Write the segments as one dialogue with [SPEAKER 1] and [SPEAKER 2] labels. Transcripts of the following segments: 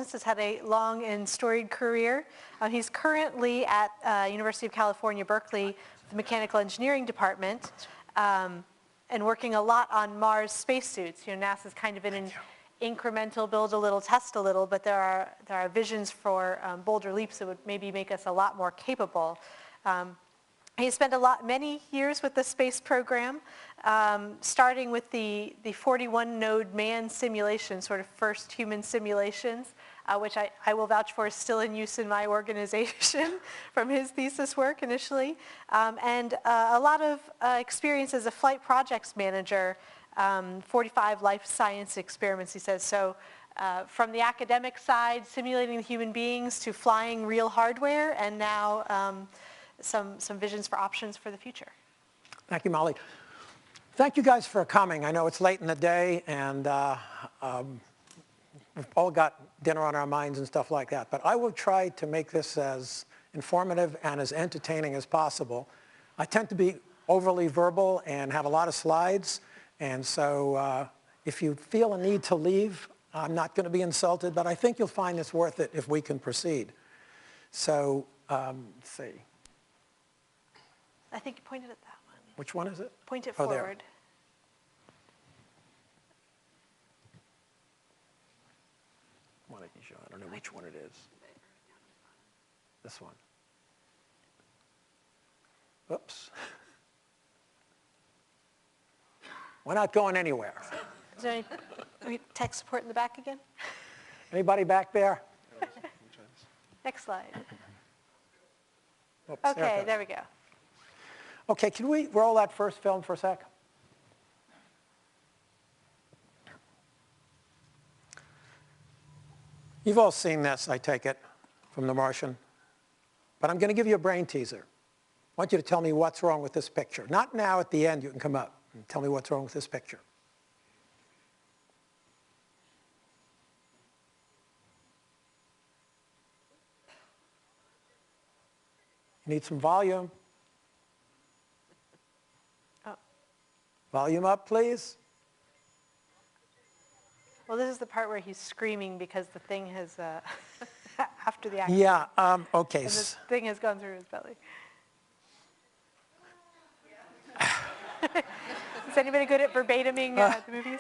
[SPEAKER 1] physicist, has had a long and storied career. He's currently at University of California, Berkeley, the Mechanical Engineering Department, and working a lot on Mars spacesuits. You know, NASA's kind of in an incremental, build a little, test a little, but there are visions for bolder leaps that would maybe make us a lot more capable. He spent many years with the space program, starting with the 41-node man simulation, sort of first human simulations, which I will vouch for is still in use in my organization from his thesis work initially, and a lot of experience as a flight projects manager, 45 life science experiments, he says. So from the academic side, simulating the human beings, to flying real hardware, and now some visions for options for the future.
[SPEAKER 2] Thank you, Molly. Thank you guys for coming. I know it's late in the day, and we've all got dinner on our minds and stuff like that, but I will try to make this as informative and as entertaining as possible. I tend to be overly verbal and have a lot of slides, and so if you feel a need to leave, I'm not going to be insulted, but I think you'll find this worth it if we can proceed. So, let's see.
[SPEAKER 1] I think you pointed at that one.
[SPEAKER 2] Which one is it?
[SPEAKER 1] Point it
[SPEAKER 2] forward.
[SPEAKER 1] There.
[SPEAKER 2] I don't know which one it is. This one. Oops. We're not going anywhere.
[SPEAKER 1] Is there any tech support in the back again?
[SPEAKER 2] Anybody back there?
[SPEAKER 1] Next slide.
[SPEAKER 2] Oops,
[SPEAKER 1] okay, there we go.
[SPEAKER 2] Okay, can we roll that first film for a sec? You've all seen this, I take it, from The Martian. But I'm going to give you a brain teaser. I want you to tell me what's wrong with this picture. Not now at the end, you can come up and tell me what's wrong with this picture. You need some volume.
[SPEAKER 1] Oh.
[SPEAKER 2] Volume up, please.
[SPEAKER 1] Well, this is the part where he's screaming because the thing has, after the accident.
[SPEAKER 2] Yeah, okay.
[SPEAKER 1] And the thing has gone through his belly. Is anybody good at verbatiming the movies?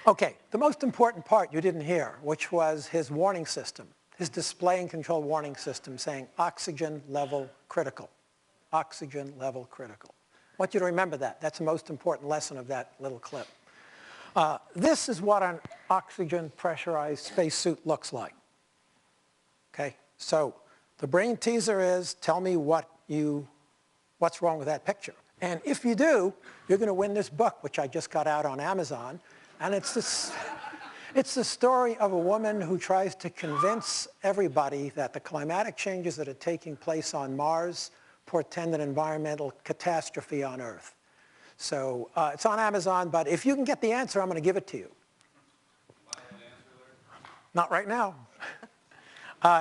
[SPEAKER 2] Okay, the most important part you didn't hear, which was his warning system, his display and control warning system saying oxygen level critical, oxygen level critical. I want you to remember that. That's the most important lesson of that little clip. This is what an oxygen pressurized spacesuit looks like. Okay, so the brain teaser is, tell me what's wrong with that picture. And if you do, you're going to win this book, which I just got out on Amazon. And it's the story of a woman who tries to convince everybody that the climatic changes that are taking place on Mars portend an environmental catastrophe on Earth. So it's on Amazon, but if you can get the answer, I'm going to give it to you. Not right now.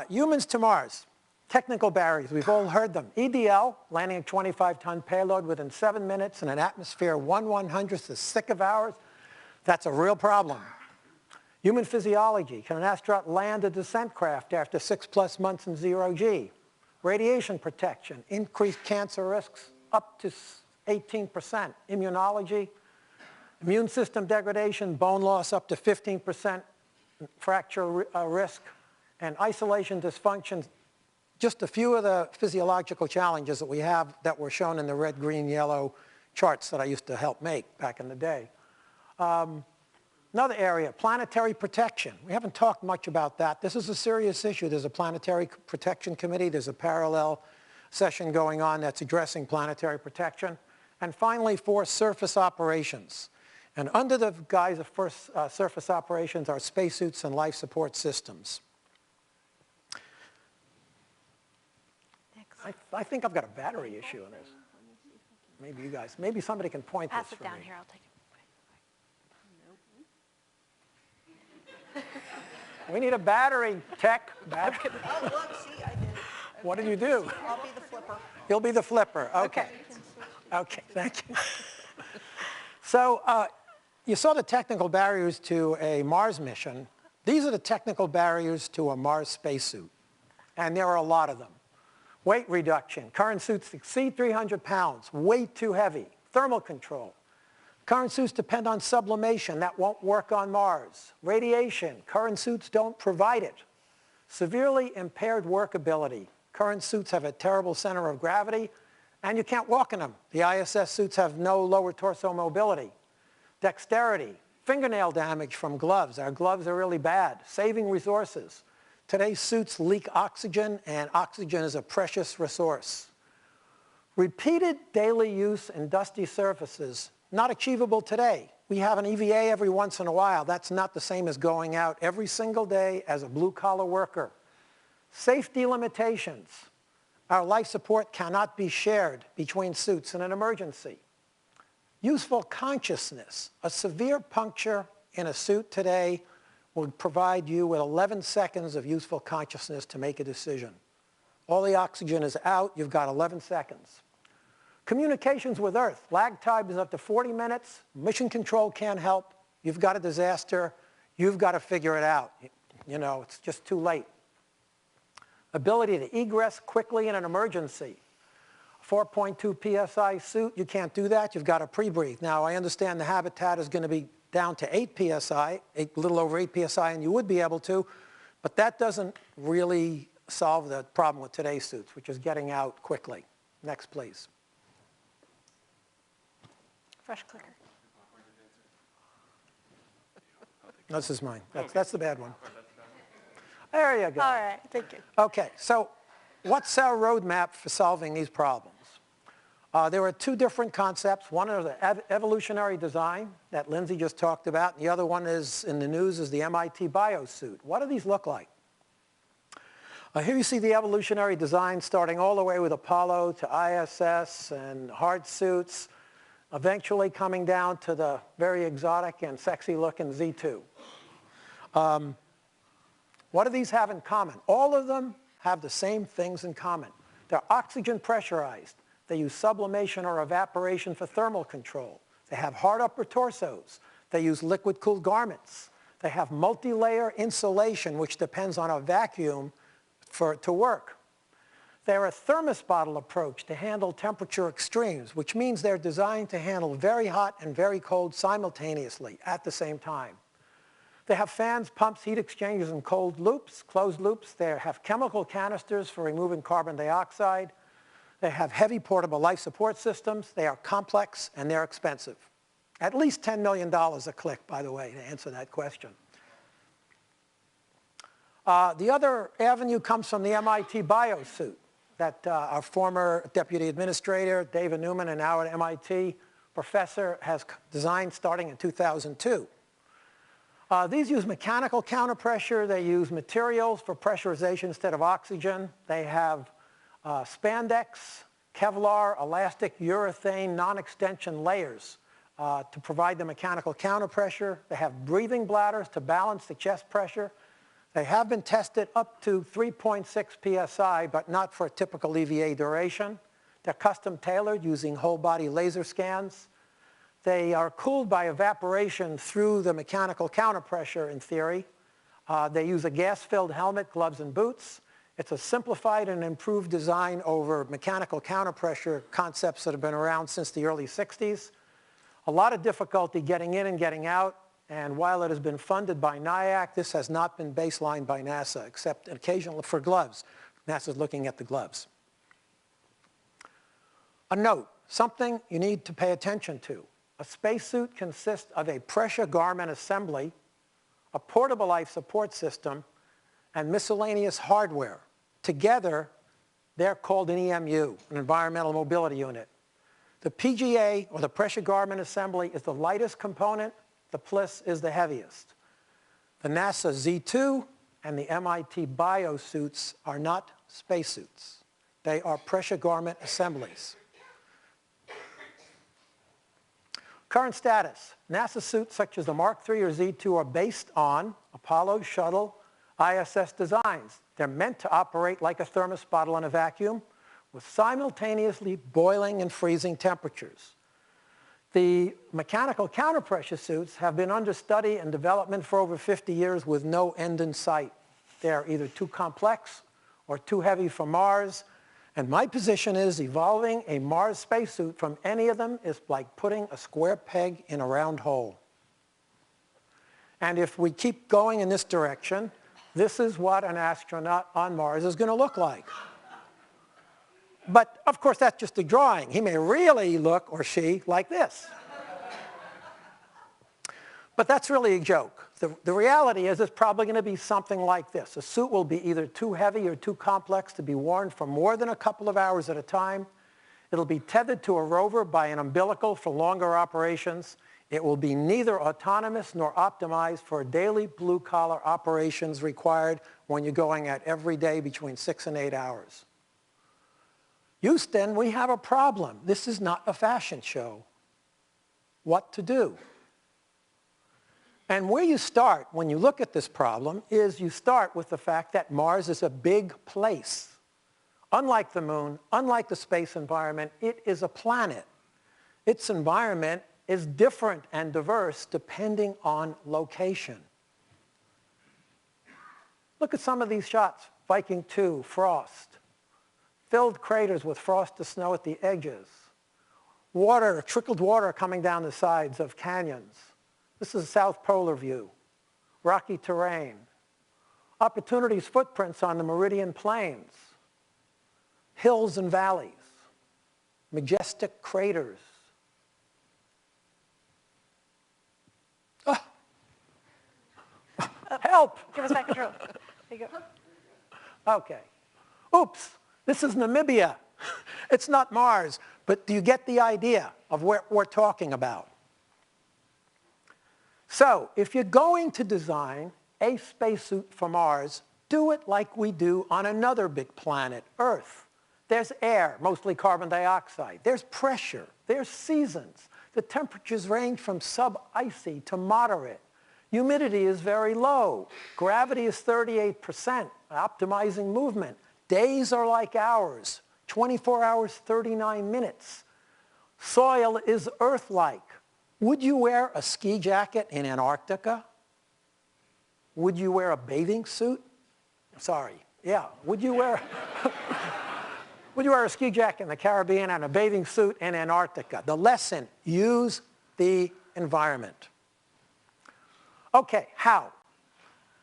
[SPEAKER 2] Humans to Mars. Technical barriers, we've all heard them. EDL, landing a 25-ton payload within 7 minutes in an atmosphere 1/100th the thick of ours. That's a real problem. Human physiology, can an astronaut land a descent craft after 6+ months in 0G? Radiation protection, increased cancer risks up to 18%. Immunology, immune system degradation, bone loss up to 15% fracture risk, and isolation dysfunction. Just a few of the physiological challenges that we have that were shown in the red, green, yellow charts that I used to help make back in the day. Another area, planetary protection. We haven't talked much about that. This is a serious issue. There's a planetary protection committee. There's a parallel session going on that's addressing planetary protection. And finally, for surface operations. And under the guise of surface operations are spacesuits and life support systems. I think I've got a battery issue in this. Maybe you guys, maybe somebody can point
[SPEAKER 1] Pass
[SPEAKER 2] this for
[SPEAKER 1] it down
[SPEAKER 2] me.
[SPEAKER 1] here, I'll take it.
[SPEAKER 2] We need a battery, tech.
[SPEAKER 3] Oh, look, see, I did it.
[SPEAKER 2] What did you do?
[SPEAKER 3] I'll be the flipper.
[SPEAKER 2] You'll be the flipper. Okay. Okay, thank you. So You saw the technical barriers to a Mars mission. These are the technical barriers to a Mars spacesuit, and there are a lot of them. Weight reduction. Current suits exceed 300 pounds, way too heavy. Thermal control. Current suits depend on sublimation. That won't work on Mars. Radiation. Current suits don't provide it. Severely impaired workability. Current suits have a terrible center of gravity, and you can't walk in them. The ISS suits have no lower torso mobility. Dexterity. Fingernail damage from gloves. Our gloves are really bad. Saving resources. Today's suits leak oxygen, and oxygen is a precious resource. Repeated daily use in dusty surfaces, not achievable today. We have an EVA every once in a while. That's not the same as going out every single day as a blue-collar worker. Safety limitations. Our life support cannot be shared between suits in an emergency. Useful consciousness. A severe puncture in a suit today will provide you with 11 seconds of useful consciousness to make a decision. All the oxygen is out. You've got 11 seconds. Communications with Earth. Lag time is up to 40 minutes. Mission control can't help. You've got a disaster. You've got to figure it out. You know, it's just too late. Ability to egress quickly in an emergency. 4.2 psi suit, you can't do that. You've got to pre-breathe. Now, I understand the habitat is going to be down to 8 psi, a little over 8 psi, and you would be able to, but that doesn't really solve the problem with today's suits, which is getting out quickly. Next, please.
[SPEAKER 1] Fresh clicker.
[SPEAKER 2] This is mine. That's the bad one. There you go.
[SPEAKER 1] All right, thank you.
[SPEAKER 2] Okay, so what's our roadmap for solving these problems? There are two different concepts. One is the evolutionary design that Lindsay just talked about, and the other one is in the news is the MIT biosuit. What do these look like? Here you see the evolutionary design starting all the way with Apollo to ISS and hard suits, eventually coming down to the very exotic and sexy looking Z2. What do these have in common? All of them have the same things in common. They're oxygen pressurized. They use sublimation or evaporation for thermal control. They have hard upper torsos. They use liquid-cooled garments. They have multi-layer insulation, which depends on a vacuum for it to work. They're a thermos bottle approach to handle temperature extremes, which means they're designed to handle very hot and very cold simultaneously at the same time. They have fans, pumps, heat exchangers, and cold loops, closed loops. They have chemical canisters for removing carbon dioxide. They have heavy portable life support systems. They are complex, and they're expensive. At least $10 million a click, by the way, to answer that question. The other avenue comes from the MIT biosuit that our former deputy administrator, David Newman, and now at MIT professor, has designed starting in 2002. These use mechanical counterpressure. They use materials for pressurization instead of oxygen. They have spandex, Kevlar, elastic, urethane, non-extension layers to provide the mechanical counterpressure. They have breathing bladders to balance the chest pressure. They have been tested up to 3.6 psi, but not for a typical EVA duration. They're custom tailored using whole body laser scans. They are cooled by evaporation through the mechanical counterpressure in theory. They use a gas-filled helmet, gloves, and boots. It's a simplified and improved design over mechanical counterpressure concepts that have been around since the early 60s. A lot of difficulty getting in and getting out, and while it has been funded by NIAC, this has not been baselined by NASA, except occasionally for gloves. NASA's looking at the gloves. A note, something you need to pay attention to. A spacesuit consists of a pressure garment assembly, a portable life support system, and miscellaneous hardware. Together, they're called an EMU, an environmental mobility unit. The PGA, or the pressure garment assembly, is the lightest component. The PLIS is the heaviest. The NASA Z2 and the MIT biosuits are not spacesuits. They are pressure garment assemblies. Current status. NASA suits such as the Mark III or Z2 are based on Apollo shuttle ISS designs. They're meant to operate like a thermos bottle in a vacuum with simultaneously boiling and freezing temperatures. The mechanical counterpressure suits have been under study and development for over 50 years with no end in sight. They're either too complex or too heavy for Mars. And my position is evolving a Mars spacesuit from any of them is like putting a square peg in a round hole. And if we keep going in this direction, this is what an astronaut on Mars is going to look like. But of course, that's just a drawing. He may really look, or she, like this. But that's really a joke. The reality is it's probably going to be something like this. A suit will be either too heavy or too complex to be worn for more than a couple of hours at a time. It'll be tethered to a rover by an umbilical for longer operations. It will be neither autonomous nor optimized for daily blue-collar operations required when you're going at every day between 6 and 8 hours. Houston, we have a problem. This is not a fashion show. What to do? And where you start when you look at this problem is you start with the fact that Mars is a big place. Unlike the moon, unlike the space environment, it is a planet. Its environment is different and diverse depending on location. Look at some of these shots. Viking 2, frost. Filled craters with frost to snow at the edges. Water, trickled water coming down the sides of canyons. This is a South Polar view. Rocky terrain. Opportunity's footprints on the meridian plains. Hills and valleys. Majestic craters. Oh. Help!
[SPEAKER 1] Give us back control. There you go.
[SPEAKER 2] Okay. Oops, this is Namibia. It's not Mars, but do you get the idea of what we're talking about? So, if you're going to design a spacesuit for Mars, do it like we do on another big planet, Earth. There's air, mostly carbon dioxide. There's pressure. There's seasons. The temperatures range from sub-icy to moderate. Humidity is very low. Gravity is 38%, optimizing movement. Days are like hours. 24 hours, 39 minutes. Soil is Earth-like. Would you wear a ski jacket in Antarctica? Would you wear a bathing suit? Sorry, yeah. Would you wear a ski jacket in the Caribbean and a bathing suit in Antarctica? The lesson, use the environment. Okay, how?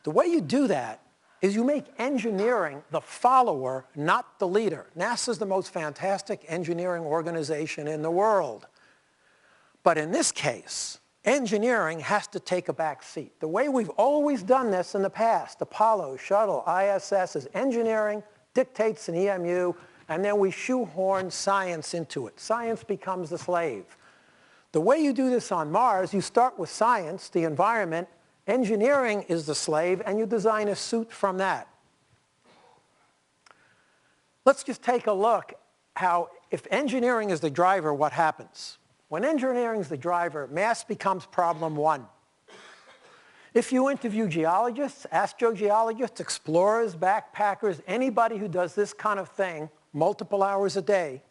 [SPEAKER 2] The way you do that is you make engineering the follower, not the leader. NASA's the most fantastic engineering organization in the world. But in this case, engineering has to take a back seat. The way we've always done this in the past, Apollo, Shuttle, ISS, is engineering dictates an EMU, and then we shoehorn science into it. Science becomes the slave. The way you do this on Mars, you start with science, the environment, engineering is the slave, and you design a suit from that. Let's just take a look how, if engineering is the driver, what happens? When engineering is the driver, mass becomes problem one. If you interview geologists, astrogeologists, explorers, backpackers, anybody who does this kind of thing multiple hours a day,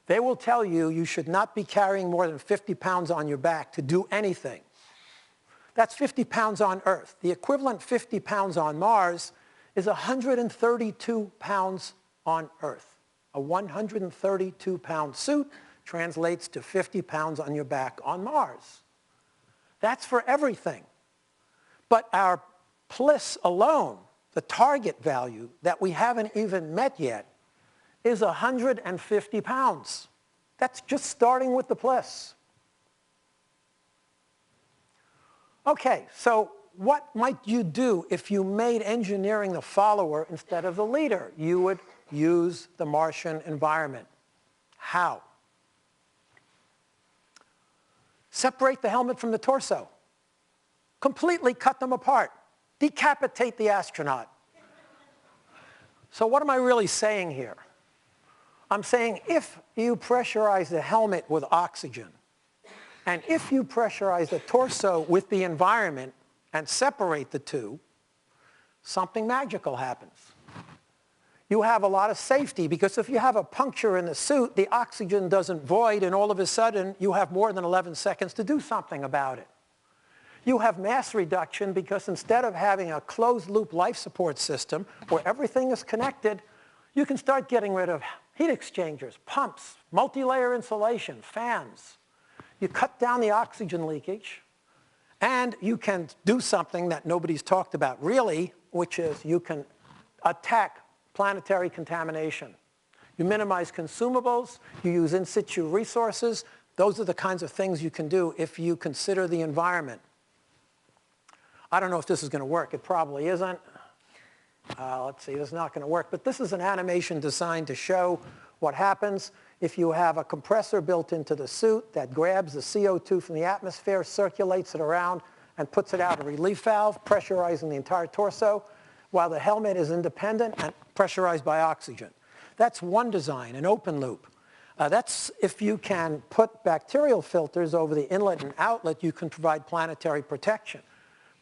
[SPEAKER 2] they will tell you you should not be carrying more than 50 pounds on your back to do anything. That's 50 pounds on Earth. The equivalent 50 pounds on Mars is 132 pounds on Earth. A 132-pound suit translates to 50 pounds on your back on Mars. That's for everything. But our PLIS alone, the target value that we haven't even met yet, is 150 pounds. That's just starting with the PLIS. Okay, so what might you do if you made engineering the follower instead of the leader? You would use the Martian environment. How? Separate the helmet from the torso. Completely cut them apart. Decapitate the astronaut. So what am I really saying here? I'm saying if you pressurize the helmet with oxygen, and if you pressurize the torso with the environment and separate the two, something magical happens. you have a lot of safety, because if you have a puncture in the suit, the oxygen doesn't void, and all of a sudden you have more than 11 seconds to do something about it. You have mass reduction, because instead of having a closed-loop life support system where everything is connected, you can start getting rid of heat exchangers, pumps, multi-layer insulation, fans. You cut down the oxygen leakage, and you can do something that nobody's talked about really, which is you can attack planetary contamination. You minimize consumables, you use in situ resources. Those are the kinds of things you can do if you consider the environment. I don't know if this is going to work. It probably isn't. Let's see, this is not going to work. But this is an animation designed to show what happens if you have a compressor built into the suit that grabs the CO2 from the atmosphere, circulates it around, and puts it out a relief valve, pressurizing the entire torso, while the helmet is independent and pressurized by oxygen. That's one design, an open loop. That's if you can put bacterial filters over the inlet and outlet, you can provide planetary protection.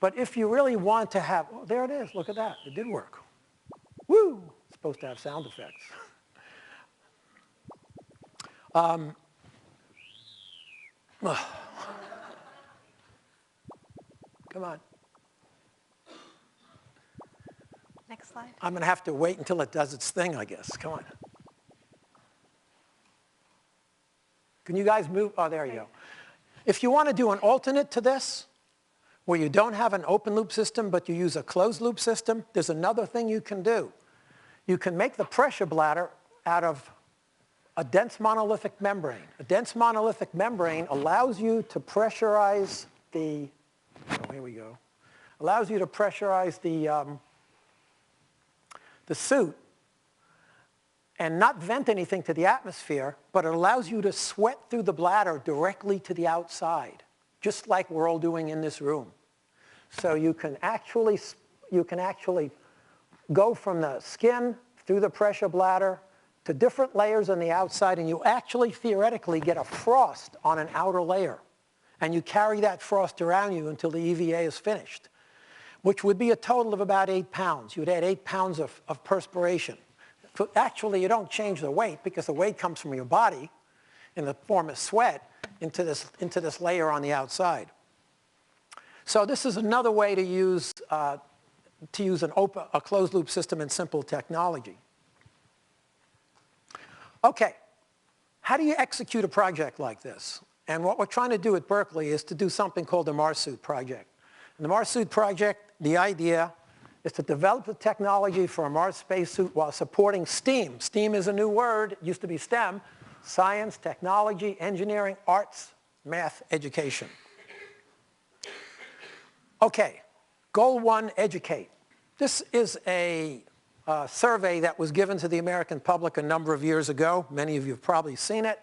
[SPEAKER 2] But if you really want to have, oh, there it is, look at that, it did work. Woo, it's supposed to have sound effects. Come on.
[SPEAKER 1] Next slide.
[SPEAKER 2] I'm going to have to wait until it does its thing, I guess. Come on. Can you guys move? Oh, there you go. If you want to do an alternate to this, where you don't have an open loop system, but you use a closed loop system, there's another thing you can do. You can make the pressure bladder out of a dense monolithic membrane. A dense monolithic membrane allows you to pressurize the, oh, here we go, allows you to pressurize the suit and not vent anything to the atmosphere, but it allows you to sweat through the bladder directly to the outside, just like we're all doing in this room. So you can actually go from the skin through the pressure bladder to different layers on the outside, and you actually theoretically get a frost on an outer layer. And you carry that frost around you until the EVA is finished, which would be a total of about 8 pounds. You would add 8 pounds of perspiration. So actually, you don't change the weight, because the weight comes from your body in the form of sweat into this layer on the outside. So this is another way to use a closed-loop system in simple technology. Okay, how do you execute a project like this? And what we're trying to do at Berkeley is to do something called the marssuit project. In the marssuit project, the idea is to develop the technology for a Mars spacesuit while supporting STEAM. STEAM is a new word. It used to be STEM: science, technology, engineering, arts, math, education. Okay, goal 1, educate. This is a survey that was given to the American public a number of years ago. Many of you have probably seen it.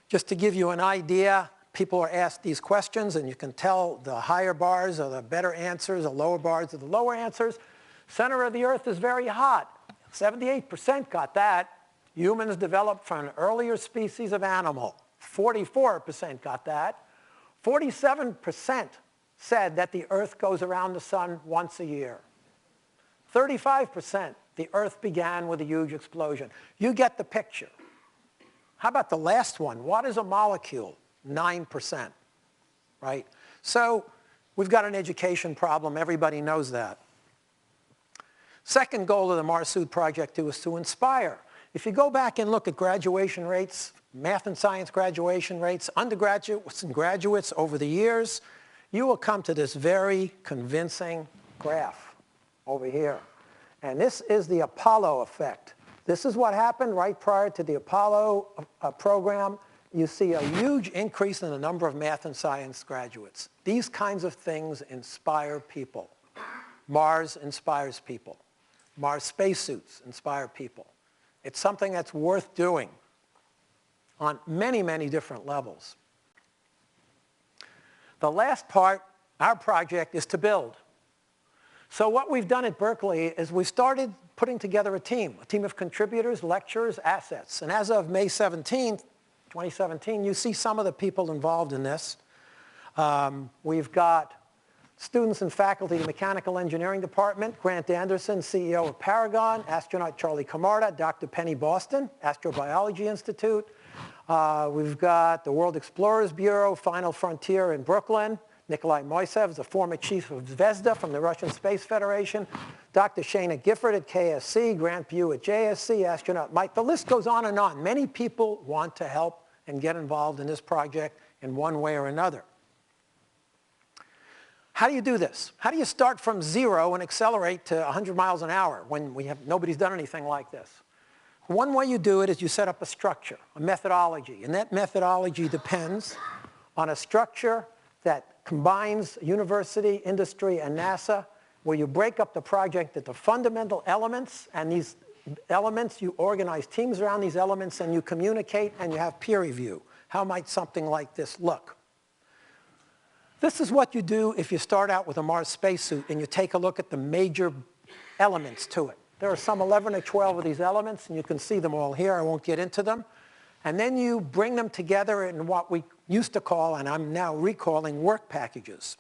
[SPEAKER 2] Just to give you an idea, people are asked these questions, and you can tell the higher bars are the better answers, the lower bars are the lower answers. Center of the Earth is very hot. 78% got that. Humans developed from an earlier species of animal. 44% got that. 47% said that the Earth goes around the sun once a year. 35%, the Earth began with a huge explosion. You get the picture. How about the last one? What is a molecule? 9%, right? So we've got an education problem. Everybody knows that. Second goal of the marssuit project is to inspire. If you go back and look at graduation rates, math and science graduation rates, undergraduates and graduates over the years, you will come to this very convincing graph over here. And this is the Apollo effect. This is what happened right prior to the Apollo program. You see a huge increase in the number of math and science graduates. These kinds of things inspire people. Mars inspires people. Mars spacesuits inspire people. It's something that's worth doing on many, many different levels. The last part, our project, is to build. So what we've done at Berkeley is we started putting together a team of contributors, lecturers, assets. And as of May 17th, 2017, you see some of the people involved in this. We've got Students and faculty of the Mechanical Engineering Department, Grant Anderson, CEO of Paragon, astronaut Charlie Camarda, Dr. Penny Boston, Astrobiology Institute. We've got the World Explorers Bureau, Final Frontier in Brooklyn. Nikolai Moisev is the former chief of Zvezda from the Russian Space Federation. Dr. Shana Gifford at KSC, Grant Pugh at JSC, astronaut Mike. The list goes on and on. Many people want to help and get involved in this project in one way or another. How do you do this? How do you start from 0 and accelerate to 100 miles an hour when nobody's done anything like this? One way you do it is you set up a structure, a methodology, and that methodology depends on a structure that combines university, industry, and NASA, where you break up the project into fundamental elements, and these elements, you organize teams around these elements, and you communicate, and you have peer review. How might something like this look? This is what you do if you start out with a Mars spacesuit and you take a look at the major elements to it. There are some 11 or 12 of these elements, and you can see them all here. I won't get into them. And then you bring them together in what we used to call, and I'm now recalling, work packages.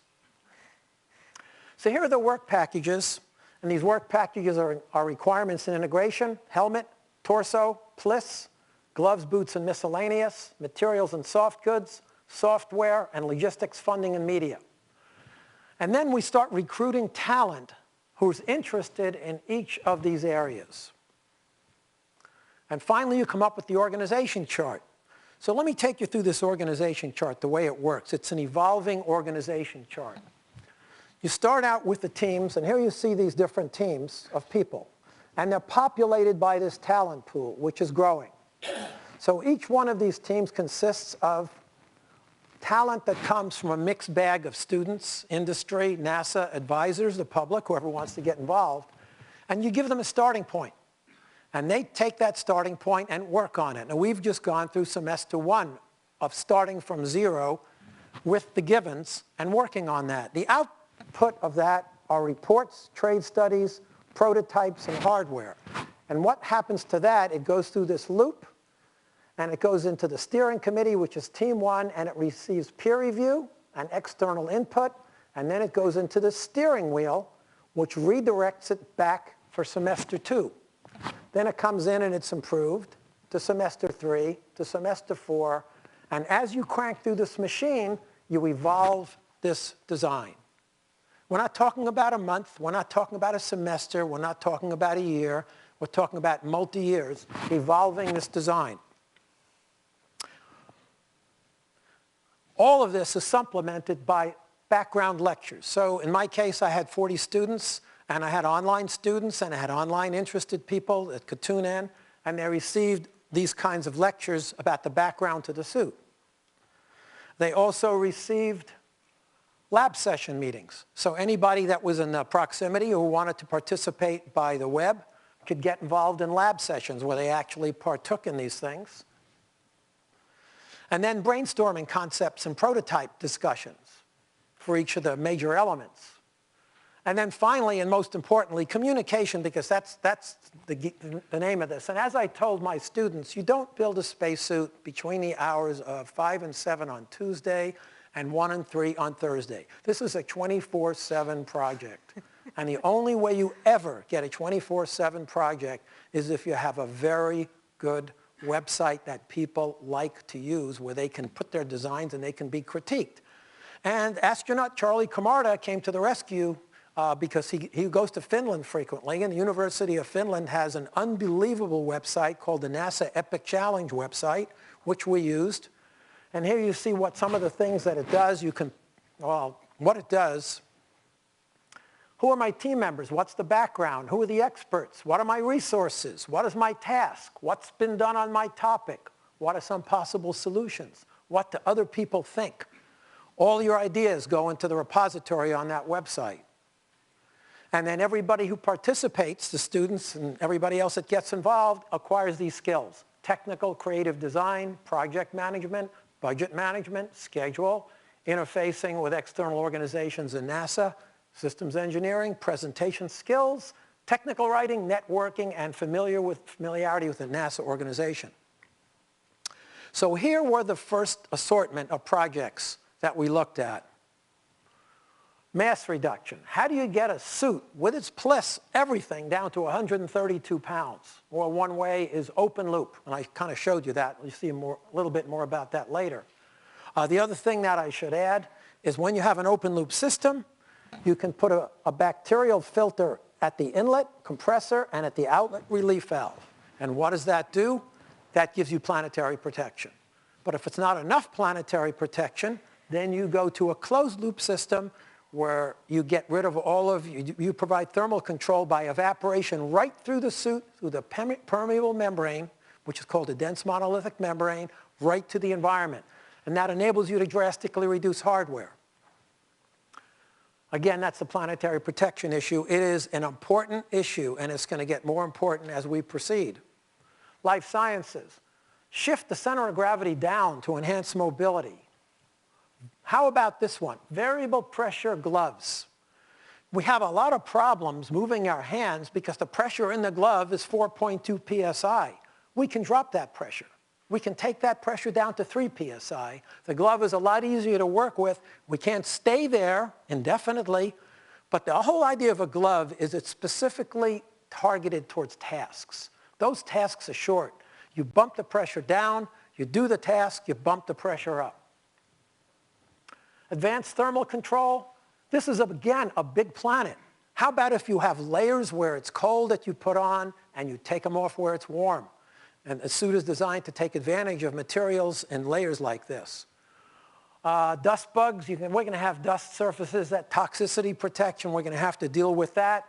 [SPEAKER 2] So here are the work packages, and these work packages are requirements and integration: helmet, torso, plis, gloves, boots, and miscellaneous, materials and soft goods, software, and logistics, funding, and media. And then we start recruiting talent who's interested in each of these areas. And finally, you come up with the organization chart. So let me take you through this organization chart, the way it works. It's an evolving organization chart. You start out with the teams, and here you see these different teams of people. And they're populated by this talent pool, which is growing. So each one of these teams consists of talent that comes from a mixed bag of students, industry, NASA, advisors, the public, whoever wants to get involved. And you give them a starting point. And they take that starting point and work on it. And we've just gone through semester 1 of starting from 0 with the givens and working on that. The output of that are reports, trade studies, prototypes, and hardware. And what happens to that, it goes through this loop, and it goes into the steering committee, which is team 1, and it receives peer review and external input, and then it goes into the steering wheel, which redirects it back for semester 2. Then it comes in and it's improved to semester 3, to semester 4, and as you crank through this machine, you evolve this design. We're not talking about a month, we're not talking about a semester, we're not talking about a year, we're talking about multi-years evolving this design. All of this is supplemented by background lectures. So in my case, I had 40 students, and I had online students, and I had online interested people that could tune in, and they received these kinds of lectures about the background to the suit. They also received lab session meetings. So anybody that was in the proximity who wanted to participate by the web could get involved in lab sessions where they actually partook in these things. And then brainstorming concepts and prototype discussions for each of the major elements. And then finally, and most importantly, communication, because that's the name of this. And as I told my students, you don't build a spacesuit between the hours of 5 and 7 on Tuesday and 1 and 3 on Thursday. This is a 24/7 project. And the only way you ever get a 24/7 project is if you have a very good website that people like to use, where they can put their designs and they can be critiqued. And astronaut Charlie Camarda came to the rescue because he goes to Finland frequently, and the University of Finland has an unbelievable website called the NASA Epic Challenge website, which we used. And here you see what some of the things that it does. What it does. Who are my team members? What's the background? Who are the experts? What are my resources? What is my task? What's been done on my topic? What are some possible solutions? What do other people think? All your ideas go into the repository on that website. And then everybody who participates, the students and everybody else that gets involved, acquires these skills: technical, creative design, project management, budget management, schedule, interfacing with external organizations and NASA, systems engineering, presentation skills, technical writing, networking, and familiarity with the NASA organization. So here were the first assortment of projects that we looked at. Mass reduction. How do you get a suit with its plus everything down to 132 pounds? Well, one way is open loop, and I kind of showed you that. You'll see a little bit more about that later. The other thing that I should add is when you have an open loop system, you can put a bacterial filter at the inlet compressor and at the outlet relief valve. And what does that do? That gives you planetary protection. But if it's not enough planetary protection, then you go to a closed loop system where you get rid of you provide thermal control by evaporation right through the suit, through the permeable membrane, which is called a dense monolithic membrane, right to the environment. And that enables you to drastically reduce hardware. Again, that's the planetary protection issue. It is an important issue, and it's going to get more important as we proceed. Life sciences. Shift the center of gravity down to enhance mobility. How about this one? Variable pressure gloves. We have a lot of problems moving our hands because the pressure in the glove is 4.2 psi. We can drop that pressure. We can take that pressure down to 3 psi. The glove is a lot easier to work with. We can't stay there indefinitely, but the whole idea of a glove is it's specifically targeted towards tasks. Those tasks are short. You bump the pressure down, you do the task, you bump the pressure up. Advanced thermal control. This is, again, a big planet. How about if you have layers where it's cold that you put on and you take them off where it's warm? And a suit is designed to take advantage of materials in layers like this. Dust bugs, we're going to have dust surfaces, that toxicity protection, we're going to have to deal with that.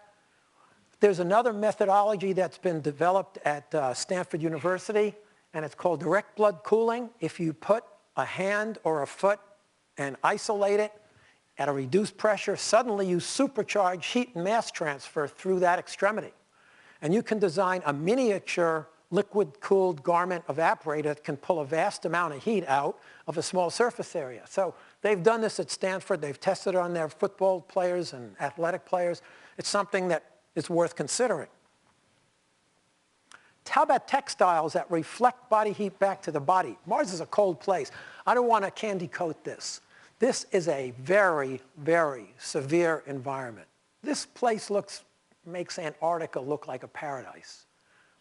[SPEAKER 2] There's another methodology that's been developed at Stanford University, and it's called direct blood cooling. If you put a hand or a foot and isolate it at a reduced pressure, suddenly you supercharge heat and mass transfer through that extremity. And you can design a miniature liquid-cooled garment evaporator that can pull a vast amount of heat out of a small surface area. So they've done this at Stanford. They've tested it on their football players and athletic players. It's something that is worth considering. How about textiles that reflect body heat back to the body? Mars is a cold place. I don't want to candy coat this. This is a very, very severe environment. This place makes Antarctica look like a paradise.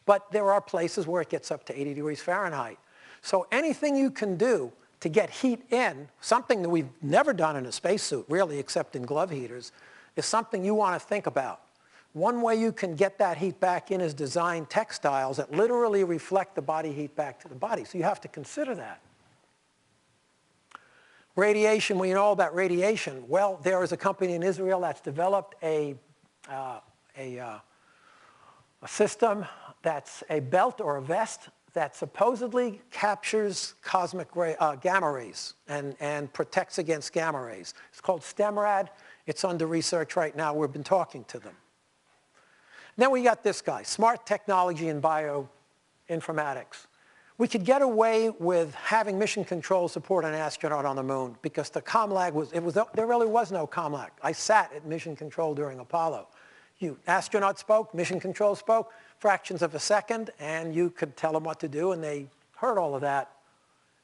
[SPEAKER 2] But there are places where it gets up to 80 degrees Fahrenheit. So anything you can do to get heat in, something that we've never done in a spacesuit, really, except in glove heaters, is something you want to think about. One way you can get that heat back in is design textiles that literally reflect the body heat back to the body. So you have to consider that. Radiation, we know all about radiation. Well, there is a company in Israel that's developed a system that's a belt or a vest that supposedly captures cosmic gamma rays and protects against gamma rays. It's called STEMRAD. It's under research right now. We've been talking to them. Then we got this guy, smart technology and bioinformatics. We could get away with having mission control support an astronaut on the moon because the COMLAG there really was no COMLAG. I sat at mission control during Apollo. Astronaut spoke, mission control spoke, fractions of a second, and you could tell them what to do, and they heard all of that.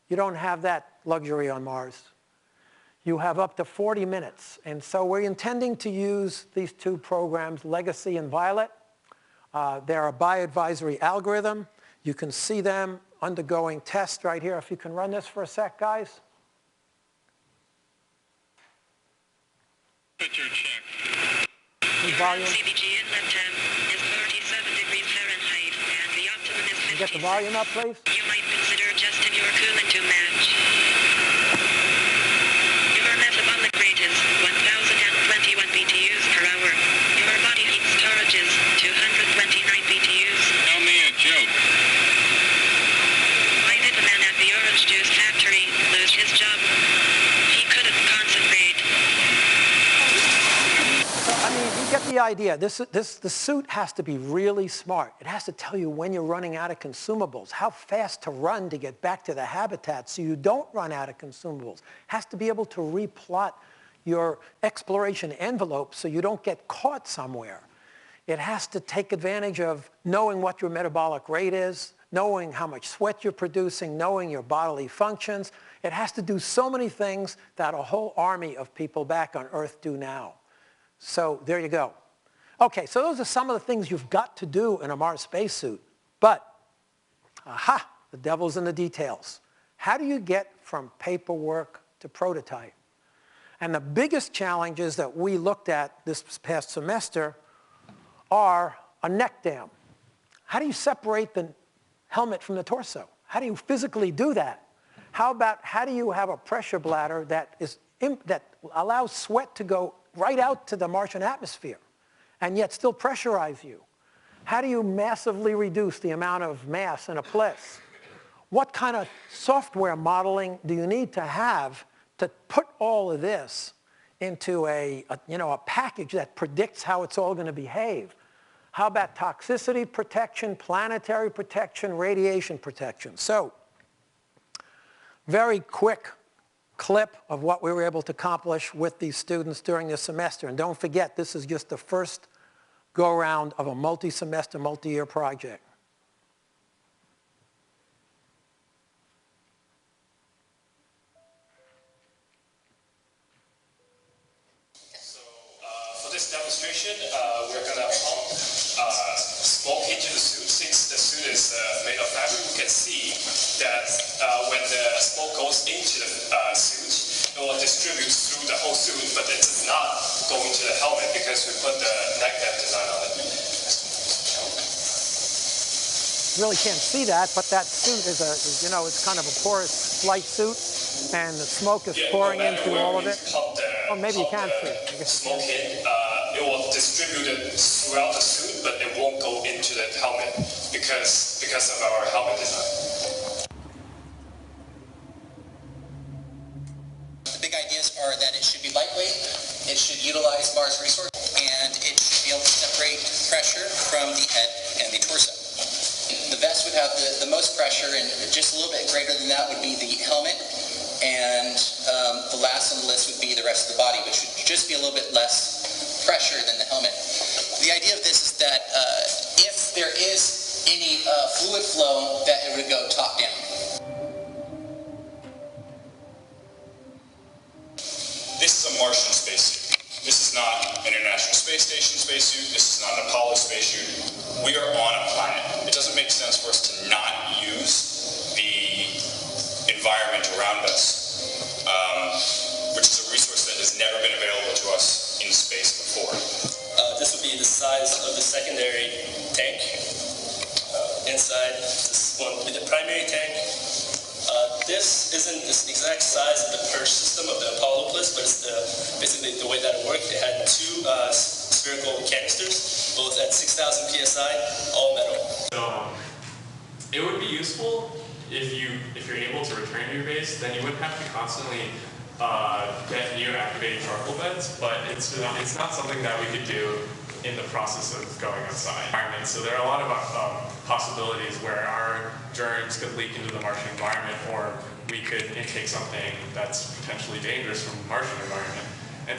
[SPEAKER 2] You don't have that luxury on Mars. You have up to 40 minutes. And so we're intending to use these two programs, Legacy and Violet. They're a bioadvisory algorithm. You can see them undergoing tests right here. If you can run this for a sec, guys.
[SPEAKER 4] Temperature check.
[SPEAKER 2] Volume.
[SPEAKER 5] CBG inlet temp is 37 degrees Fahrenheit, and the optimum is 50.
[SPEAKER 2] Get the volume up, please.
[SPEAKER 5] You might consider adjusting your coolant to match. Your metabolic rate is 1,021 BTUs per hour. Your body heat storage is 229 BTUs.
[SPEAKER 4] Tell me a joke.
[SPEAKER 5] Why did the man at the orange juice factory lose his job? He couldn't concentrate.
[SPEAKER 2] I mean, you get the idea. The suit has to be really smart. It has to tell you when you're running out of consumables, how fast to run to get back to the habitat so you don't run out of consumables. It has to be able to replot your exploration envelope so you don't get caught somewhere. It has to take advantage of knowing what your metabolic rate is, knowing how much sweat you're producing, knowing your bodily functions. It has to do so many things that a whole army of people back on Earth do now. So there you go. Okay, so those are some of the things you've got to do in a Mars spacesuit. But, aha, the devil's in the details. How do you get from paperwork to prototype? And the biggest challenges that we looked at this past semester are a neck dam. How do you separate the helmet from the torso? How do you physically do that? How do you have a pressure bladder that allows sweat to go right out to the Martian atmosphere and yet still pressurize you? How do you massively reduce the amount of mass in a place? What kind of software modeling do you need to have to put all of this into a package that predicts how it's all going to behave? How about toxicity protection, planetary protection, radiation protection? So, very quick clip of what we were able to accomplish with these students during this semester. And don't forget, this is just the first go-around of a multi-semester, multi-year project.
[SPEAKER 4] For this demonstration, we're going to pump smoke into the suit. Since the suit is made of fabric, you can see that when the smoke goes into the suit, it will distribute through the whole suit, but it does not go into the helmet because we put the neck dam design on it.
[SPEAKER 2] You really can't see that, but that suit is it's kind of a porous flight suit, and the smoke is pouring into all of it. Or maybe you can see it.
[SPEAKER 4] Smoke in, it will distribute it throughout the suit, but it won't go into the helmet because of our helmet design.
[SPEAKER 6] The big ideas are that it should be lightweight, it should utilize Mars resources, and it should be able to separate pressure from the head and the torso. The vest would have the most pressure, and just a little bit greater than that would be the helmet, and the last on the list would be the rest of the body, which would just be a little bit less pressure than the helmet. The idea of this is that if there is any fluid flow, that it would go top down.
[SPEAKER 4] This is a Martian spacesuit. This is not an International Space Station spacesuit. This is not an Apollo spacesuit. We are on a planet. It doesn't make sense for us to not use the environment around us, which is a resource that has never been available to us in space before.
[SPEAKER 7] This would be the size of the secondary tank. Inside, this one would be the primary tank. This isn't the exact size of the purge system of the Apollo Bliss, but it's basically the way that it worked. It had two spherical canisters, both at 6,000 psi, all metal.
[SPEAKER 8] So it would be useful if you're able to return to your base. Then you wouldn't have to constantly get new activating charcoal beds, but it's not something that we could do in the process of going outside. So there are a lot of possibilities where our germs could leak into the Martian environment, or we could intake something that's potentially dangerous from the Martian environment. And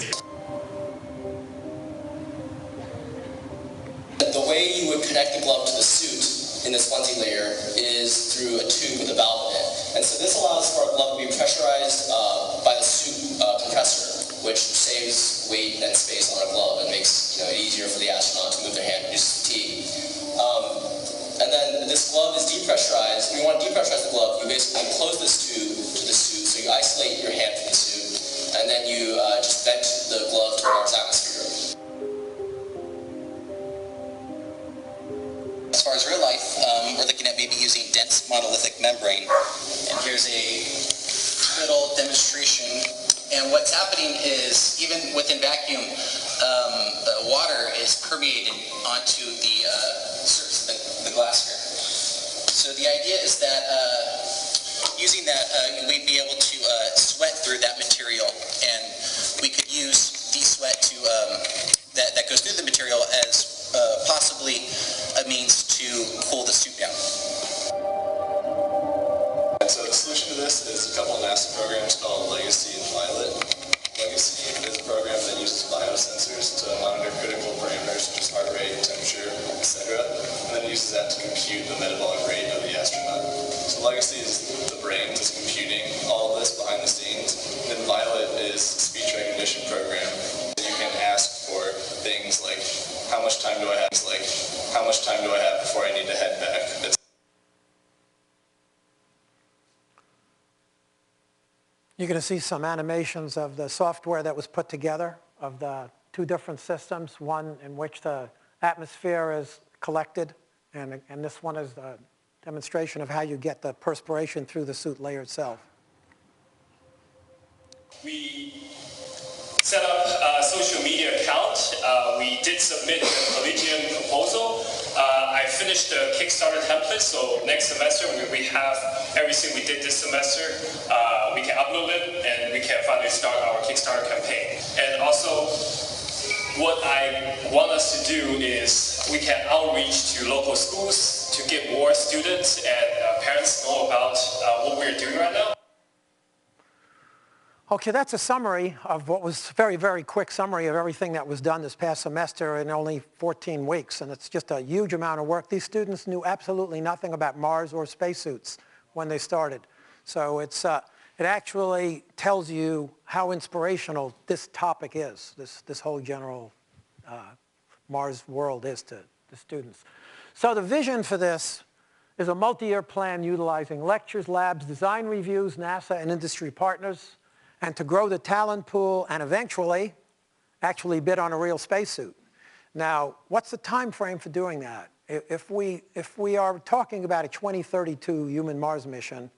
[SPEAKER 6] The way you would connect the glove to the suit in this onesie layer is through a tube with a valve in it. And so this allows for a glove to be pressurized by the suit compressor, which saves weight and space on a glove and makes it easier for the astronaut to move their hand and reduce fatigue. And then this glove is depressurized. When you want to depressurize the glove, you basically close this tube to the suit, so you isolate your hand from the suit, and then you just vent the glove to the Mars atmosphere. As far as real life, we're looking at maybe using dense monolithic membrane. And here's a little demonstration. And what's happening is, even within vacuum, water is permeated onto the surface of the glass here. So the idea is that using that, we'd be able to sweat through that material, and we could use de-sweat to that goes through the material as possibly a means to cool the suit down.
[SPEAKER 4] So the solution to this is a couple of NASA programs called Legacy and Violet. Legacy is a program that uses biosensors to monitor critical parameters such as heart rate, temperature, etc. And then it uses that to compute the metabolic rate of the astronaut. So Legacy is the brain that's computing all of this, like, how much time do I have? It's like, how much time do I have before I need to head back?
[SPEAKER 2] You're going to see some animations of the software that was put together of the two different systems, one in which the atmosphere is collected, and this one is a demonstration of how you get the perspiration through the suit layer itself.
[SPEAKER 7] We set up a social media account. We did submit the Collegium proposal. I finished the Kickstarter template, so next semester we have everything we did this semester. We can upload it and we can finally start our Kickstarter campaign. And also, what I want us to do is we can outreach to local schools to get more students and parents know about what we're doing right now.
[SPEAKER 2] Okay, that's a summary of what was very, very quick summary of everything that was done this past semester in only 14 weeks. And it's just a huge amount of work. These students knew absolutely nothing about Mars or spacesuits when they started. So it actually tells you how inspirational this topic is, this whole general Mars world is to the students. So the vision for this is a multi-year plan utilizing lectures, labs, design reviews, NASA and industry partners, and to grow the talent pool and eventually actually bid on a real spacesuit. Now, what's the time frame for doing that? If we are talking about a 2032 human Mars mission,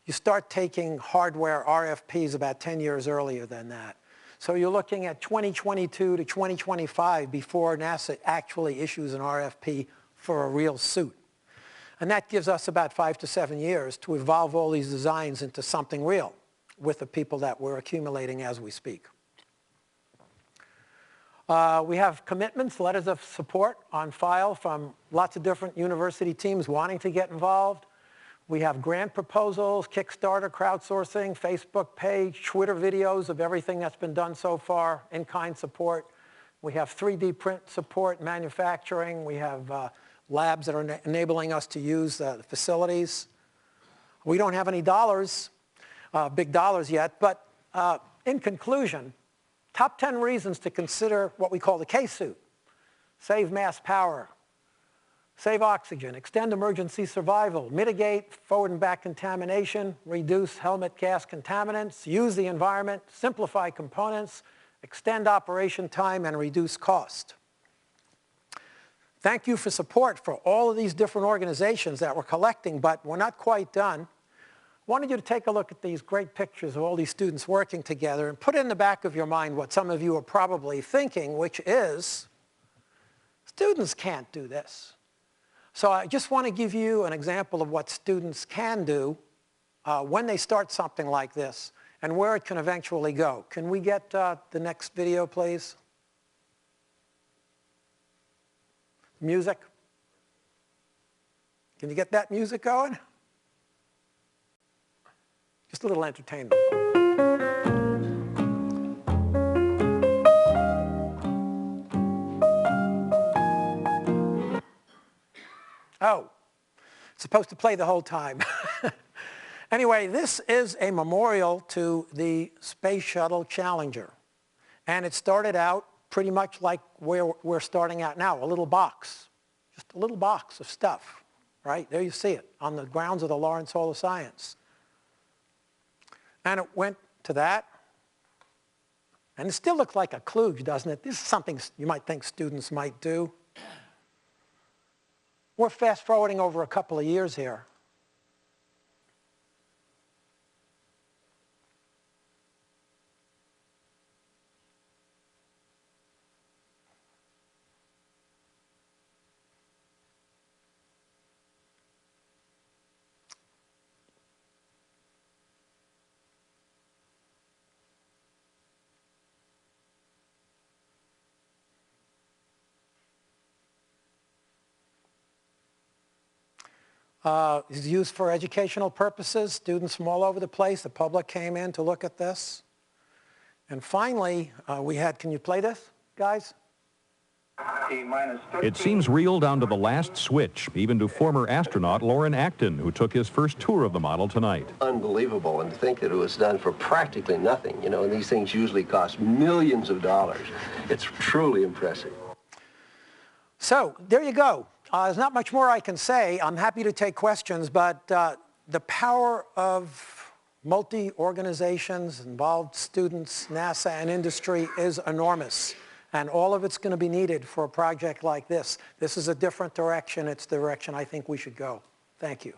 [SPEAKER 2] you start taking hardware RFPs about 10 years earlier than that. So you're looking at 2022 to 2025 before NASA actually issues an RFP for a real suit. And that gives us about 5 to 7 years to evolve all these designs into something real with the people that we're accumulating as we speak. We have commitments, letters of support on file from lots of different university teams wanting to get involved. We have grant proposals, Kickstarter, crowdsourcing, Facebook page, Twitter videos of everything that's been done so far, in-kind support. We have 3D print support, manufacturing. We have labs that are enabling us to use the facilities. We don't have any dollars, big dollars yet, but in conclusion, top 10 reasons to consider what we call the K-suit. Save mass power, save oxygen, extend emergency survival, mitigate forward and back contamination, reduce helmet gas contaminants, use the environment, simplify components, extend operation time, and reduce cost. Thank you for support for all of these different organizations that we're collecting, but we're not quite done. I wanted you to take a look at these great pictures of all these students working together and put in the back of your mind what some of you are probably thinking, which is, students can't do this. So I just want to give you an example of what students can do when they start something like this and where it can eventually go. Can we get the next video, please? Music. Can you get that music going? Just a little entertainment. Oh, it's supposed to play the whole time. Anyway, this is a memorial to the Space Shuttle Challenger. And it started out pretty much like where we're starting out now, a little box. Just a little box of stuff, right? There you see it, on the grounds of the Lawrence Hall of Science. And it went to that. And it still looks like a kludge, doesn't it? This is something you might think students might do. We're fast forwarding over a couple of years here. Is used for educational purposes. Students from all over the place, the public came in to look at this. And finally, we had, can you play this, guys?
[SPEAKER 9] It seems real down to the last switch, even to former astronaut Lauren Acton, who took his first tour of the model tonight.
[SPEAKER 10] Unbelievable, and to think that it was done for practically nothing. You know, and these things usually cost millions of dollars. It's truly impressive.
[SPEAKER 2] So there you go. There's not much more I can say. I'm happy to take questions, but the power of multi-organizations, involved students, NASA, and industry is enormous. And all of it's going to be needed for a project like this. This is a different direction. It's the direction I think we should go. Thank you.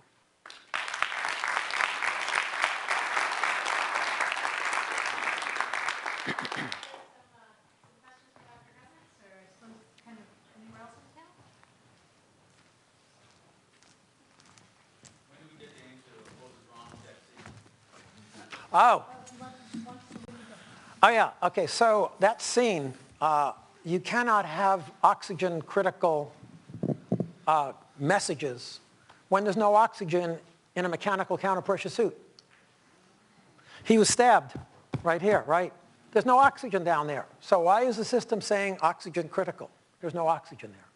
[SPEAKER 2] Oh. Oh, yeah. Okay, so that scene, you cannot have oxygen critical messages when there's no oxygen in a mechanical counterpressure suit. He was stabbed right here, right? There's no oxygen down there. So why is the system saying oxygen critical? There's no oxygen there.